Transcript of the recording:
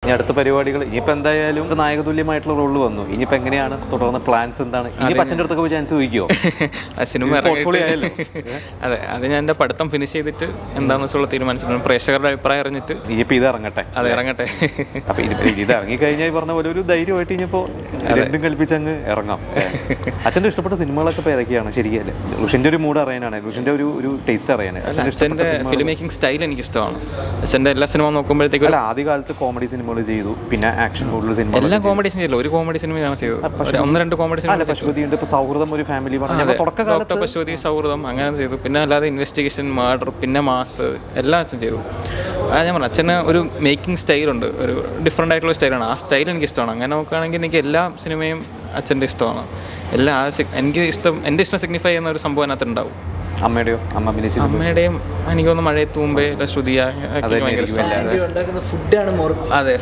ഇനി അടുത്ത പരിപാടികൾ ഇനിയിപ്പോൾ എന്തായാലും ഒരു നായകതുല്യമായിട്ടുള്ള റോള് വന്നു. ഇനിയിപ്പോൾ എങ്ങനെയാണ് തുടർന്ന് പ്ലാൻസ് എന്താണ്? ഇനി അച്ഛൻ്റെ അടുത്തൊക്കെ പോയി ചാൻസ് ചോദിക്കുമോ? സിനിമ അതെ, അത് ഞാൻ എൻ്റെ പഠിത്തം ഫിനിഷ് ചെയ്തിട്ട് എന്താണെന്ന് വെച്ചുള്ള തീരുമാനിച്ചിട്ടുണ്ട്. പ്രേക്ഷകരുടെ അഭിപ്രായം അറിഞ്ഞിട്ട് ഇനിയിപ്പോൾ ഇത് ഇറങ്ങട്ടെ. അതെ, ഇറങ്ങട്ടെ. അപ്പോൾ ഇത് ഇറങ്ങിക്കഴിഞ്ഞാൽ പറഞ്ഞ പോലെ ഒരു ധൈര്യമായിട്ട് ഇനിയിപ്പോൾ രണ്ടും കൽപ്പിച്ച് അങ്ങ് ഇറങ്ങാം. അച്ഛൻ്റെ ഇഷ്ടപ്പെട്ട സിനിമകളൊക്കെ ഇപ്പോൾ ഏതൊക്കെയാണ്? ശരിയല്ലേ, ലുഷിൻ്റെ ഒരു മൂഡ് അറിയാനാണ്, ലുഷിൻ്റെ ഒരു ടേസ്റ്റ് അറിയാനാണ്. അച്ഛൻ്റെ ഫിലിം മേക്കിംഗ് സ്റ്റൈൽ എനിക്ക് ഇഷ്ടമാണ്. അച്ഛൻ്റെ എല്ലാ സിനിമ നോക്കുമ്പോഴത്തേക്കും ആദ്യ കാലത്ത് കോമഡി സിനിമകൾ ചെയ്തു, പിന്നെ ആക്ഷൻ കൂടുതൽ സിനിമ. എല്ലാം കോമഡി ചെയ്തില്ല, ഒരു കോമഡി സിനിമയാണ് ചെയ്തത്. 1-2 കോമഡി സിനിമ. പശുപതിയുണ്ട്, ഇപ്പോൾ സൗഹൃദം ഒരു ഫാമിലി ഡോക്ടർ പശുപതി, സൗഹൃദം അങ്ങനെ ചെയ്തു. പിന്നെ അല്ലാതെ ഇൻവെസ്റ്റിഗേഷൻ, മർഡർ, പിന്നെ മാസ് എല്ലാം അച്ഛൻ ചെയ്തു. ഞാൻ പറഞ്ഞു അച്ഛന് ഒരു മേക്കിംഗ് സ്റ്റൈലുണ്ട്, ഒരു ഡിഫറെൻ്റ് ആയിട്ടുള്ള സ്റ്റൈലാണ്. ആ സ്റ്റൈൽ എനിക്ക് ഇഷ്ടമാണ്. അങ്ങനെ നോക്കുകയാണെങ്കിൽ എനിക്ക് എല്ലാ സിനിമയും അച്ഛൻ്റെ ഇഷ്ടമാണ്. എനിക്ക് എൻ്റെ ഇഷ്ടം സിഗ്നിഫൈ ചെയ്യുന്ന ഒരു സംഭവം അതിനകത്ത് ഉണ്ടാവും. അമ്മയുടെയോ? അമ്മയുടെയും എനിക്കൊന്ന് മഴയത്ത് മുമ്പേ ശ്രുതിയ. ഫുഡാണ്. അതെ,